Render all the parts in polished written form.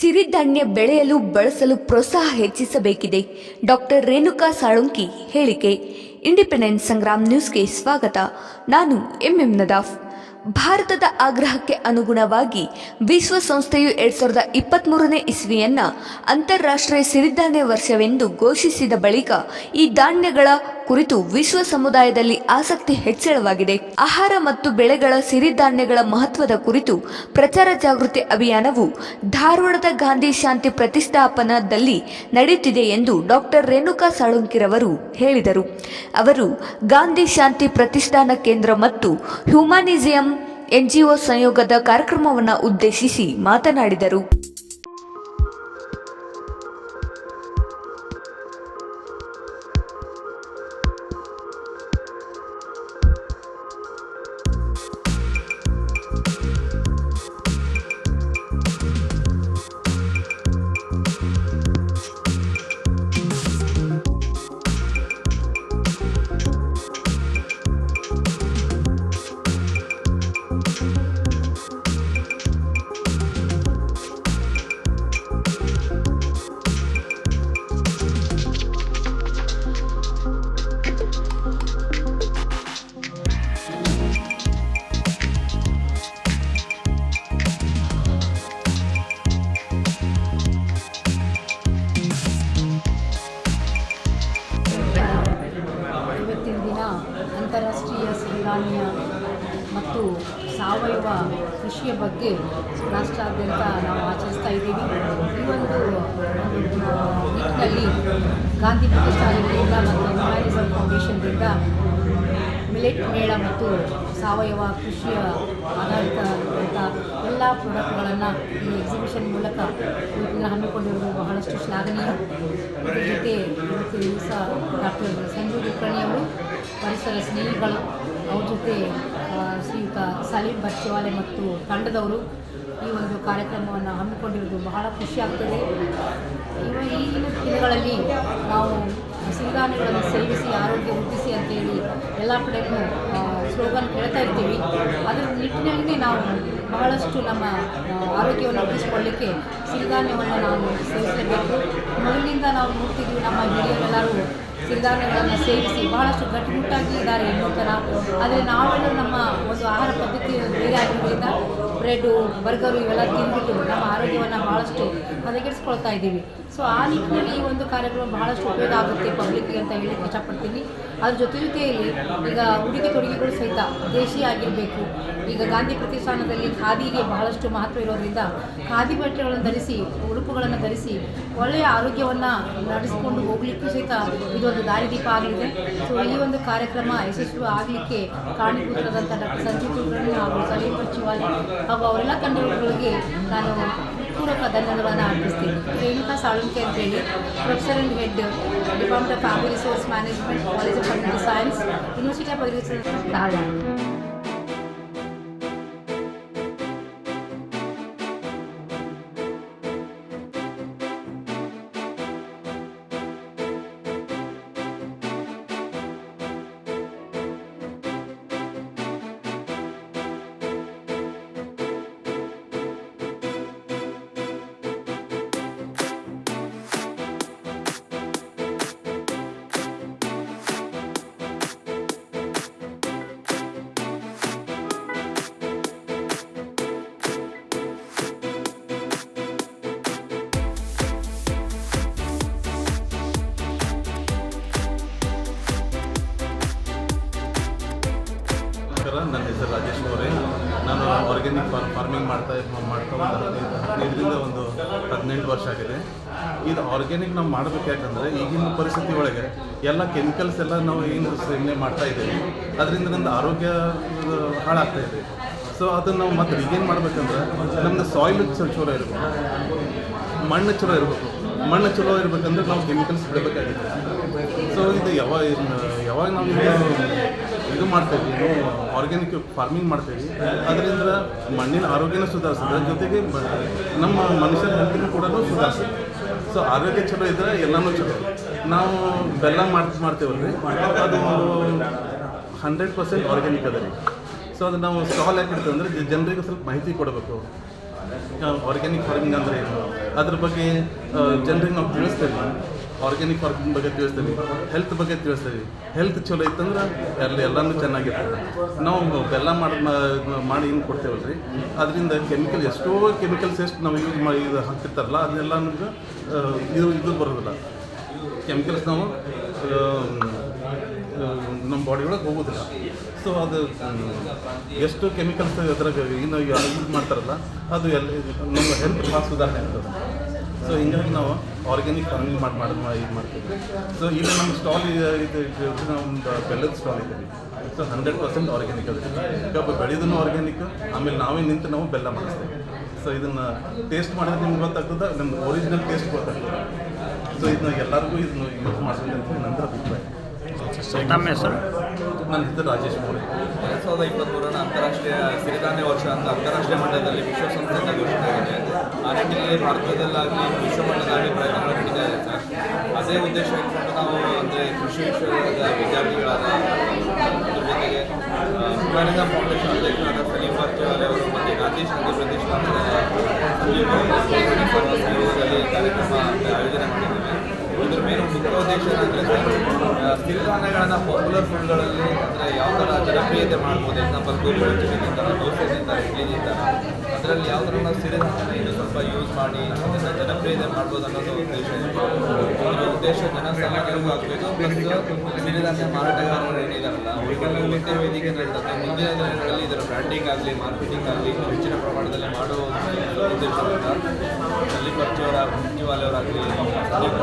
ಸಿರಿಧಾನ್ಯ ಬೆಳೆಯಲು ಬಳಸಲು ಪ್ರೋತ್ಸಾಹ ಹೆಚ್ಚಿಸಬೇಕಿದೆ. ಡಾಕ್ಟರ್ ರೇಣುಕಾ ಸಾಳುಂಕಿ ಹೇಳಿಕೆ. ಇಂಡಿಪೆಂಡೆನ್ಸ್ ಸಂಗ್ರಾಮ್ ನ್ಯೂಸ್ಗೆ ಸ್ವಾಗತ. ನಾನು ಎಂಎಂ ನದಾಫ್. ಭಾರತದ ಆಗ್ರಹಕ್ಕೆ ಅನುಗುಣವಾಗಿ ವಿಶ್ವಸಂಸ್ಥೆಯು 2023ನೇ ಇಸ್ವಿಯನ್ನು ಅಂತಾರಾಷ್ಟ್ರೀಯ ಸಿರಿಧಾನ್ಯ ವರ್ಷವೆಂದು ಘೋಷಿಸಿದ ಬಳಿಕ ಈ ಧಾನ್ಯಗಳ ಕುರಿತು ವಿಶ್ವ ಸಮುದಾಯದಲ್ಲಿ ಆಸಕ್ತಿ ಹೆಚ್ಚಳವಾಗಿದೆ. ಆಹಾರ ಮತ್ತು ಬೆಳೆಗಳ ಸಿರಿಧಾನ್ಯಗಳ ಮಹತ್ವದ ಕುರಿತು ಪ್ರಚಾರ ಜಾಗೃತಿ ಅಭಿಯಾನವು ಧಾರವಾಡದ ಗಾಂಧಿ ಶಾಂತಿ ಪ್ರತಿಷ್ಠಾಪನದಲ್ಲಿ ನಡೆಯುತ್ತಿದೆ ಎಂದು ಡಾಕ್ಟರ್ ರೇಣುಕಾ ಸಾಳುಂಕಿರವರು ಹೇಳಿದರು. ಅವರು ಗಾಂಧಿ ಶಾಂತಿ ಪ್ರತಿಷ್ಠಾನ ಕೇಂದ್ರ ಮತ್ತು ಹ್ಯುಮಾನಿಸಂ NGO ಸಂಯೋಗದ ಕಾರ್ಯಕ್ರಮವನ್ನು ಉದ್ದೇಶಿಸಿ ಮಾತನಾಡಿದರು. ಇವತ್ತಿನ ದಿನ ಅಂತಾರಾಷ್ಟ್ರೀಯ ಸಿರಿಧಾನ್ಯ ಮತ್ತು ಸಾವಯವ ಕೃಷಿಯ ಬಗ್ಗೆ ರಾಷ್ಟ್ರಾದ್ಯಂತ ನಾವು ಆಚರಿಸ್ತಾ ಇದ್ದೀವಿ. ಈ ಒಂದು ನಿಟ್ಟಿನಲ್ಲಿ ಗಾಂಧಿ ಪ್ರತಿಷ್ಠಾನದಿಂದ ಮತ್ತು ಹ್ಯುಮಾನಿಸಂ ಫೌಂಡೇಶನ್ದಿಂದ ಮಿಲೆಟ್ ಮೇಳ ಮತ್ತು ಸಾವಯವ ಕೃಷಿಯ ಆಧಾರಿತವಾದಂಥ ಎಲ್ಲ ಪ್ರಾಡಕ್ಟ್ಗಳನ್ನು ಈ ಎಕ್ಸಿಬಿಷನ್ ಮೂಲಕ ಇವತ್ತಿನ ಹಮ್ಮಿಕೊಂಡಿರುವುದು ಬಹಳಷ್ಟು ಶ್ಲಾಘನೀಯ. ಇದರ ಜೊತೆ ಇವತ್ತಿನ ದಿವಸ ಡಾಕ್ಟರ್ ಸಂಜು ಕುಲಕರ್ಣಿಯವರು ಪರಿಸರ ಸ್ನೇಹಿಗಳು, ಅವ್ರ ಜೊತೆ ಶ್ರೀಯುತ ಸಲೀಂ ಬಚ್ಚಿವಾಲೆ ಮತ್ತು ತಂಡದವರು ಈ ಒಂದು ಕಾರ್ಯಕ್ರಮವನ್ನು ಹಮ್ಮಿಕೊಂಡಿರುವುದು ಬಹಳ ಖುಷಿಯಾಗ್ತದೆ. ಈಗಿನ ದಿನಗಳಲ್ಲಿ ನಾವು ಸಿರಿಧಾನ್ಯಗಳನ್ನು ಸೇವಿಸಿ ಆರೋಗ್ಯ ವೃದ್ಧಿಸಿ ಅಂತೇಳಿ ಎಲ್ಲ ಕಡೆಯೂ ಸ್ಲೋಗನ್ ಕೇಳ್ತಾ ಇರ್ತೀವಿ. ಅದರ ನಿಟ್ಟಿನಲ್ಲಿ ನಾವು ಬಹಳಷ್ಟು ನಮ್ಮ ಆರೋಗ್ಯವನ್ನು ವೃದ್ಧಿಸಿಕೊಳ್ಳಲಿಕ್ಕೆ ಸಿರಿಧಾನ್ಯವನ್ನು ನಾವು ಸೇವಿಸಲೇಬೇಕು. ಮೊದಲಿನಿಂದ ನಾವು ನೋಡ್ತಿದ್ವಿ, ನಮ್ಮ ಹಿರಿಯರೆಲ್ಲರೂ ಸಿರಿಧಾನ್ಯಗಳನ್ನು ಸೇವಿಸಿ ಬಹಳಷ್ಟು ಗಟ್ಟಿಮುಟ್ಟಾಗಿ ಇದ್ದಾರೆ ಇನ್ನೂ ಥರ. ಆದರೆ ನಾವೆಲ್ಲ ನಮ್ಮ ಒಂದು ಆಹಾರ ಪದ್ಧತಿ ಬೇರೆ ಆಗಿರೋದ್ರಿಂದ ಬ್ರೆಡ್ಡು, ಬರ್ಗರು ಇವೆಲ್ಲ ತಿಂದ್ಬಿಟ್ಟು ನಮ್ಮ ಆರೋಗ್ಯವನ್ನು ಭಾಳಷ್ಟು ಹದಗೆಡಿಸ್ಕೊಳ್ತಾ ಇದ್ದೀವಿ. ಸೊ ಆ ನಿಟ್ಟಿನಲ್ಲಿ ಈ ಒಂದು ಕಾರ್ಯಕ್ರಮ ಬಹಳಷ್ಟು ಉಪಯೋಗ ಆಗುತ್ತೆ ಪಬ್ಲಿಕ್ಗೆ ಅಂತ ಹೇಳಕ್ಕೆ ಇಷ್ಟಪಡ್ತೀನಿ. ಅದ್ರ ಜೊತೆಯಲ್ಲಿ ಈಗ ಉಡುಗೆ ತೊಡುಗೆಗಳು ಸಹಿತ ದೇಶೀಯ ಆಗಿರಬೇಕು. ಈಗ ಗಾಂಧಿ ಪ್ರತಿಷ್ಠಾನದಲ್ಲಿ ಖಾದಿಗೆ ಬಹಳಷ್ಟು ಮಹತ್ವ ಇರೋದ್ರಿಂದ ಖಾದಿ ಬಟ್ಟೆಗಳನ್ನು ಧರಿಸಿ, ಉಡುಪುಗಳನ್ನು ಧರಿಸಿ ಒಳ್ಳೆಯ ಆರೋಗ್ಯವನ್ನು ನಡೆಸಿಕೊಂಡು ಹೋಗಲಿಕ್ಕೂ ಸಹಿತ ಇದೊಂದು ದಾರಿದೀಪ ಆಗಲಿದೆ. ಸೊ ಈ ಒಂದು ಕಾರ್ಯಕ್ರಮ ಯಶಸ್ವಿ ಆಗಲಿಕ್ಕೆ ಕಾರಣೀಭೂತರಾದಂಥ ಡಾಕ್ಟರ್ ಸಂಜು ಕುಲಕರ್ಣಿ ಹಾಗೂ ಸಲೀಂ ಬಚ್ಚಿವಾಲೆ ಹಾಗೂ ಅವರೆಲ್ಲ ತಂಡಗಳಿಗೆ ನಾನು ಪೂರ್ವಕ ಧನ್ಯವಾದಗಳನ್ನು ಅರ್ಪಿಸ್ತೀನಿ. ರೇಣುಕಾ ಸಾಳುಂಕೆ ಅಂತೇಳಿ professor and head department of family resource management, college of political science, university of agriculture, Dharwad. ನನ್ನ ಹೆಸರು ರಾಜೇಶ್ ಅವರೇ. ನಾನು ಆರ್ಗ್ಯಾನಿಕ್ ಫಾರ್ಮಿಂಗ್ ಮಾಡ್ತಾ 18 ವರ್ಷ ಆಗಿದೆ. ಇದು ಆರ್ಗ್ಯಾನಿಕ್ ನಾವು ಮಾಡಬೇಕು ಯಾಕಂದರೆ ಈಗಿನ ಪರಿಸ್ಥಿತಿ ಒಳಗೆ ಎಲ್ಲ ಕೆಮಿಕಲ್ಸ್ ಎಲ್ಲ ನಾವು ಏನು ಸೇವನೆ ಮಾಡ್ತಾ ಇದ್ದೀವಿ, ಅದರಿಂದ ನಮ್ಮದು ಆರೋಗ್ಯ ಹಾಳಾಗ್ತಾ ಇದೆ. ಸೊ ಅದನ್ನು ನಾವು ಮತ್ತೆ ರಿಗೇನ್ ಮಾಡಬೇಕಂದ್ರೆ ನಮ್ಮದು ಸಾಯಿಲ್ ಚಲೋ ಇರಬೇಕು, ಮಣ್ಣು ಚಲೋ ಇರಬೇಕು. ಮಣ್ಣು ಚಲೋ ಇರಬೇಕಂದ್ರೆ ನಾವು ಕೆಮಿಕಲ್ಸ್ ಬಿಡಬೇಕಾಗಿದೆ. ಸೊ ಇದು ಯಾವಾಗ ನಾವು ಇದು ಮಾಡ್ತೇವೆ, ಆರ್ಗ್ಯಾನಿಕ್ ಫಾರ್ಮಿಂಗ್ ಮಾಡ್ತೇವೆ, ಅದರಿಂದ ಮಣ್ಣಿನ ಆರೋಗ್ಯನೂ ಸುಧಾರಿಸ್ತದೆ, ಜೊತೆಗೆ ನಮ್ಮ ಮನುಷ್ಯರ ಹೆಲ್ತ್ನೂ ಕೂಡ ಸುಧಾರಿಸ್ತದೆ. ಸೊ ಆರೋಗ್ಯ ಚಲೋ ಇದ್ದರೆ ಎಲ್ಲನೂ ಚಲೋ. ನಾವು ಬೆಲ್ಲ ಮಾಡ್ತೇವಲ್ರಿ, ಅದು 100% ಆರ್ಗ್ಯಾನಿಕ್ ಅದ ರೀ. ಸೊ ಅದು ನಾವು ಸ್ಟಾಲ್ ಯಾಕೆ ಇಡ್ತೇವೆ ಅಂದರೆ ಜನರಿಗೆ ಸ್ವಲ್ಪ ಮಾಹಿತಿ ಕೊಡಬೇಕು. ಆರ್ಗ್ಯಾನಿಕ್ ಫಾರ್ಮಿಂಗ್ ಅಂದರೆ ಏನು, ಅದ್ರ ಬಗ್ಗೆ ಜನರಿಗೆ ನಾವು ತಿಳಿಸ್ತೇವೆ. ಆರ್ಗ್ಯಾನಿಕ್ ಫಾರ್ಮಿಂಗ್ ಬಗ್ಗೆ ತಿಳಿಸ್ತೀವಿ, ಹೆಲ್ತ್ ಬಗ್ಗೆ ತಿಳಿಸ್ತೀವಿ. ಹೆಲ್ತ್ ಚಲೋ ಇತ್ತಂದ್ರೆ ಎಲ್ಲನೂ ಚೆನ್ನಾಗಿರ್ತದೆ. ನಾವು ಬೆಲ್ಲ ಮಾಡಿ ಏನು ಕೊಡ್ತೇವಲ್ಲ ರೀ, ಅದರಿಂದ ಎಷ್ಟೋ ಕೆಮಿಕಲ್ಸ್ ಎಷ್ಟು ನಾವು ಯೂಸ್ ಮಾಡಿ ಇದು ಹಾಕ್ತಿರ್ತಾರಲ್ಲ ಅದನ್ನೆಲ್ಲ ನಮ್ಗೆ ಇದು ಬರೋದಿಲ್ಲ. ಕೆಮಿಕಲ್ಸ್ ನಾವು ನಮ್ಮ ಬಾಡಿ ಒಳಗೆ ಹೋಗೋದಿಲ್ಲ. ಸೊ ಅದು ಎಷ್ಟು ಕೆಮಿಕಲ್ಸ್ ಅದ್ರಾಗ ಏನು ಯೂಸ್ ಮಾಡ್ತಾರಲ್ಲ ಅದು ನಮ್ಮ ಹೆಲ್ತ್ ಭಾಳ ಸುಧಾರಣೆ ಆಗ್ತದೆ. ಸೊ ಹಿಂಗಾಗಿ ನಾವು ಆರ್ಗ್ಯಾನಿಕ್ ಫಾರ್ಮಿಂಗ್ ಇದು ಮಾಡ್ತೀವಿ. ಸೊ ಈಗ ನಮ್ಮ ಸ್ಟಾಲ್ ಒಂದು ಬೆಲ್ಲದ ಸ್ಟಾಲ್ ಇದೆ. ಸೊ 100% ಆರ್ಗ್ಯಾನಿಕ್ ಅದು. ಕಬ್ಬು ಬೆಳೆದೂ ಆರ್ಗ್ಯಾನಿಕ್, ಆಮೇಲೆ ನಾವೇ ನಿಂತು ನಾವು ಬೆಲ್ಲ ಮಾಡಿಸ್ತೇವೆ. ಸೊ ಇದನ್ನು ಟೇಸ್ಟ್ ಮಾಡಿದ್ರೆ ನಿಮ್ಗೆ ಗೊತ್ತಾಗ್ತದೆ, ನಮ್ದು ಒರಿಜಿನಲ್ ಟೇಸ್ಟ್ ಗೊತ್ತಾಗ್ತದೆ. ಸೊ ಇದನ್ನ ಎಲ್ಲರಿಗೂ ಇದನ್ನು ಯೂಸ್ ಮಾಡ್ತೀನಿ ಅಂತ ನಂತರ ಅಭಿಪ್ರಾಯ. ತಮ್ಮ ಹೆಸರು? ನನ್ನ ಹೆಸರು ರಾಜೇಶ್ ಮೌರ್ಯ. 2023 ಅಂತಾರಾಷ್ಟ್ರೀಯ ಸಿರಿಧಾನ್ಯ ವರ್ಷ ಅಂತ ಅಂತಾರಾಷ್ಟ್ರೀಯ ಮಟ್ಟದಲ್ಲಿ ವಿಶ್ವಸಂಸ್ಥೆಯಿಂದ ಘೋಷಣೆ ಆಗಿದೆ. ಆ ನಿಟ್ಟಿನಲ್ಲಿ ಭಾರತದಲ್ಲಾಗಲಿ ವಿಶ್ವಮಟ್ಟದಲ್ಲಿ ಪ್ರಯತ್ನಗಳು ನಡೀತಾ ಇದೆ ಸರ್. ಅದೇ ಉದ್ದೇಶ ಇಟ್ಕೊಂಡು ನಾವು ಅಂದರೆ ಕೃಷಿ ವಿಶ್ವವಿದ್ಯಾಲಯದ ವಿದ್ಯಾರ್ಥಿಗಳಾದ ಅದ್ರ ಜೊತೆಗೆ ಹುಮ್ಯಾನಿಸಂ ಫೌಂಡೇಶನ್ ಅಧ್ಯಕ್ಷರಾದ ಸಲೀಂ ಬರ್ಚವಾಲೆ ಅವರು ಮತ್ತು ಗಾಂಧಿ ಶಾಂತಿ ಪ್ರತಿಷ್ಠಾನದ ಸಹಯೋಗದಲ್ಲಿ ಕಾರ್ಯಕ್ರಮ ಆಯೋಜನೆ ಮಾಡಿದ್ದೇವೆ. ಇದ್ರ ಮೇಲೆ ಮುಖ್ಯ ಉದ್ದೇಶ ಏನಂದರೆ ಸಿರಿಧಾನ್ಯಗಳನ್ನು ಪಾಪ್ಯುಲರ್ ಫುಡ್ಗಳಲ್ಲಿ ಅಂದರೆ ಯಾವ ಥರ ಜನಪ್ರಿಯತೆ ಮಾಡ್ಬೋದು. ಎಕ್ಸಾಂಪಲ್ ಗೋಬಿ ತಿಂತಾರೆ, ದೋಸೆ ತಿಂತಾರೆ, ಇಡ್ಲಿ ತಿಂತಾರೆ, ಅದರಲ್ಲಿ ಯಾವ ಥರ ನಾವು ಸಿರಿಧಾನ್ಯನ ಇನ್ನೂ ಸ್ವಲ್ಪ ಯೂಸ್ ಮಾಡಿ ಅದನ್ನು ಜನಪ್ರಿಯತೆ ಮಾಡ್ಬೋದು ಅನ್ನೋದು ಉದ್ದೇಶ ಇದೆ. ಅದರ ಉದ್ದೇಶ ಜನಸಾಮಾನ್ಯರಿಗೂ ಆಗಬೇಕು, ಪ್ಲಸ್ ಸಿರಿಧಾನ್ಯ ಮಾರಾಟಗಾರರು ಏನಿದಾರಲ್ಲ ಅವರಿಗೆಲ್ಲ ಒಂದೇ ವೇದಿಕೆ ನೀಡ್ತದೆ. ಮುಂದಿನ ದಿನಗಳಲ್ಲಿ ಇದರ ಬ್ರ್ಯಾಂಡಿಂಗ್ ಆಗಲಿ ಮಾರ್ಕೆಟಿಂಗ್ ಆಗಲಿ ಇನ್ನೂ ಹೆಚ್ಚಿನ ಪ್ರಮಾಣದಲ್ಲಿ ಮಾಡುವ ಉದ್ದೇಶದಿಂದ ಸಲೀಂ ಬರ್ಚವಾಲೆಯವರಾಗಲಿ ಪ್ರಯತ್ನ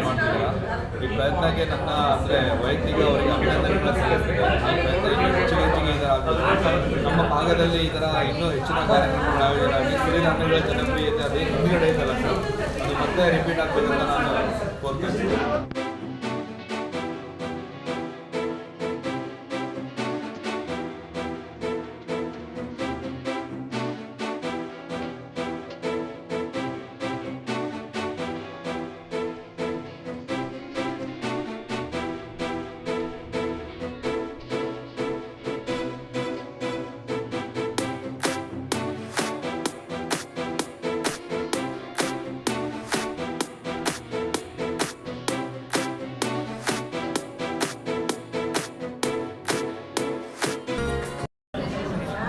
ಮಾಡ್ತಿದ್ದಾರೆ. ಈ ಪ್ರಯತ್ನಕ್ಕೆ ನನ್ನ ಅಂದರೆ ವೈಯಕ್ತಿಕ ಅವರಿಗೆ ಅಭಿನಂದನೆಗಳ ಸಲ್ಲಿಸ್ತೇನೆ. ಈ ಪ್ರಯತ್ನ ಇನ್ನೂ ಹೆಚ್ಚಿಗೆ ಇದಾಗಬೇಕು. ನಮ್ಮ ಭಾಗದಲ್ಲಿ ಈ ಥರ ಇನ್ನೂ ಹೆಚ್ಚಿನ ಕಾರ್ಯಕ್ರಮಗಳ ಆಯೋಜನೆ ಆಗಿ ಸಿರಿಧಾನ್ಯಗಳ ಜನಪ್ರಿಯತೆ ಅದೇ ಹಿಂದುಗಡೆ ಇದಲ್ಲ ಸರ್, ಅದು ಮತ್ತೆ ರಿಪೀಟ್ ಆಗಬೇಕಂತ ನಾನು ಕೋರ್ತೀನಿ.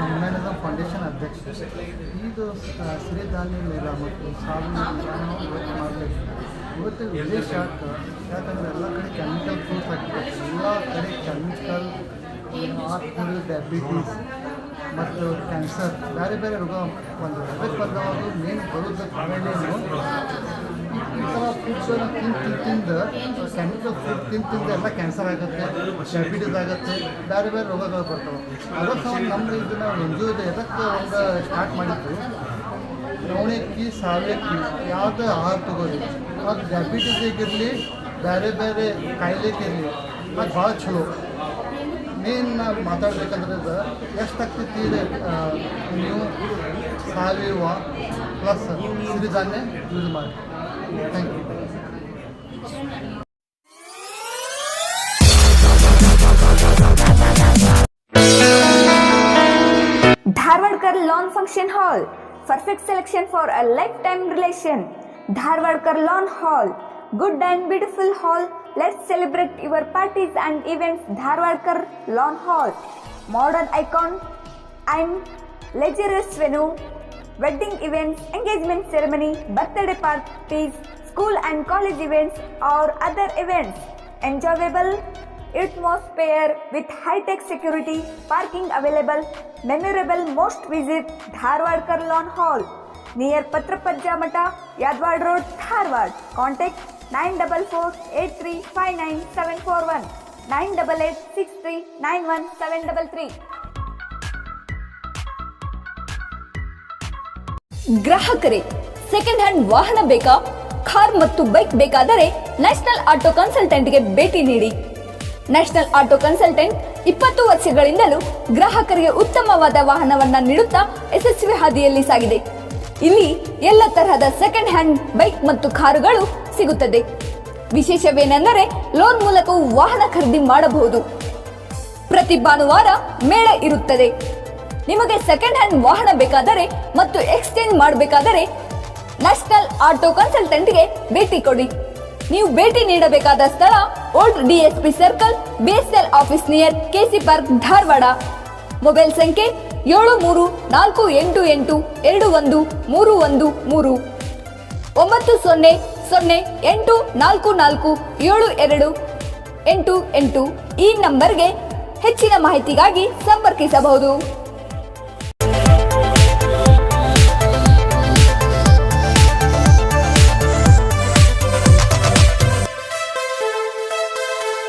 ಹುಮ್ಯಾನಿಸಂ ಫೌಂಡೇಶನ್ ಅಧ್ಯಕ್ಷ. ಇದು ಸಿರಿಧಾನ್ಯ ಮೇಳ ಮತ್ತು ಸಾವಿನ ಮೇಳನ ಇವತ್ತು ಮಾಡಬೇಕು. ಇವತ್ತು ವಿಶೇಷ ಯಾಕಂದರೆ ಎಲ್ಲ ಕಡೆ ಕೆಮಿಕಲ್ ಫ್ರೂಟ್ಸ್ ಆಗ್ತದೆ. ಎಲ್ಲ ಕಡೆ ಕೆಮಿಕಲ್ ಹಾರ್ಟ್ ಡಯಾಬಿಟೀಸ್ ಮತ್ತು ಕ್ಯಾನ್ಸರ್ ಬೇರೆ ಬೇರೆ ರೋಗ ಬಂದವು. ಅದಕ್ಕೆ ಬಂದವರು ಮೇನ್ ಬರೋದು ಕಾರಣೇನು ಈ ಥರ ಫುಡ್ಸನ್ನು ತಿಂದು ಕೆಮಿಕಲ್ ಫುಡ್ ತಿಂದು ಎಲ್ಲ ಕ್ಯಾನ್ಸರ್ ಆಗುತ್ತೆ, ಡಯಾಬಿಟೀಸ್ ಆಗುತ್ತೆ, ಬೇರೆ ಬೇರೆ ರೋಗಗಳು ಬರ್ತವೆ. ಅದಕ್ಕೆ ನಮ್ಮದು ಇದು ನಾವು NGO ಎದಕ್ಕೆ ಒಂದು ಸ್ಟಾರ್ಟ್ ಮಾಡಿದ್ದು, ನವಣಕ್ಕಿ ಸಾವಯಕ್ಕಿ ಯಾವುದೇ ಆಹಾರ ತಗೋರಿ ಅದು ಡಯಾಬಿಟೀಸಿಗಿರಲಿ ಬೇರೆ ಬೇರೆ ಕಾಯಿಲೆಗಿರಲಿ ಅದು ಭಾಳ ಚಲೋ. ಮೇನ್ ನಾವು ಮಾತಾಡ್ಬೇಕಂದ್ರೆ ಇದು ಎಷ್ಟಾಗ್ತೈತಿ ನೀವು ಸಾವಯವ ಪ್ಲಸ್ ಸಿರಿಧಾನ್ಯ ಯೂಸ್ ಮಾಡಿ. Thank you. Dharwadkar Lawn Function Hall, perfect selection for a lifetime relation. Dharwadkar Lawn Hall, good and beautiful hall. Let's celebrate your parties and events. Dharwadkar Lawn Hall, modern icon and luxurious venue, wedding events, engagement ceremony, birthday parties, school and college events or other events. Enjoyable atmosphere with high-tech security, parking available, memorable most visit Dharwadkar Lawn Hall near Patrapajja Mata, Yadwad Road, Dharwad. Contact 9448359741, 9886391733. ಗ್ರಾಹಕರೇ, second hand ವಾಹನ ಬೇಕಾ? Car ಮತ್ತು bike ಬೇಕಾದರೆ national auto ಕನ್ಸಲ್ಟೆಂಟ್ಗೆ ಭೇಟಿ ನೀಡಿ. National auto consultant 20 ವರ್ಷಗಳಿಂದಲೂ ಗ್ರಾಹಕರಿಗೆ ಉತ್ತಮವಾದ ವಾಹನವನ್ನ ನೀಡುತ್ತಾ ಯಶಸ್ವಿ ಹಾದಿಯಲ್ಲಿ ಸಾಗಿದೆ. ಇಲ್ಲಿ ಎಲ್ಲ ತರಹದ ಸೆಕೆಂಡ್ ಹ್ಯಾಂಡ್ ಬೈಕ್ ಮತ್ತು ಕಾರುಗಳು ಸಿಗುತ್ತದೆ. ವಿಶೇಷವೇನೆಂದರೆ ಲೋನ್ ಮೂಲಕವೂ ವಾಹನ ಖರೀದಿ ಮಾಡಬಹುದು. ಪ್ರತಿ ಭಾನುವಾರ ಮೇಳ ಇರುತ್ತದೆ. ನಿಮಗೆ ಸೆಕೆಂಡ್ ಹ್ಯಾಂಡ್ ವಾಹನ ಬೇಕಾದರೆ ಮತ್ತು ಎಕ್ಸ್ಚೇಂಜ್ ಮಾಡಬೇಕಾದರೆ ನ್ಯಾಷನಲ್ ಆಟೋ ಕನ್ಸಲ್ಟೆಂಟ್ಗೆ ಭೇಟಿ ಕೊಡಿ. ನೀವು ಭೇಟಿ ನೀಡಬೇಕಾದ ಸ್ಥಳ old DSP circle, BSL office near KC park, Dharwad. Mobile ಸಂಖ್ಯೆ 7348821313 9008447288. ಈ ನಂಬರ್ಗೆ ಹೆಚ್ಚಿನ ಮಾಹಿತಿಗಾಗಿ ಸಂಪರ್ಕಿಸಬಹುದು.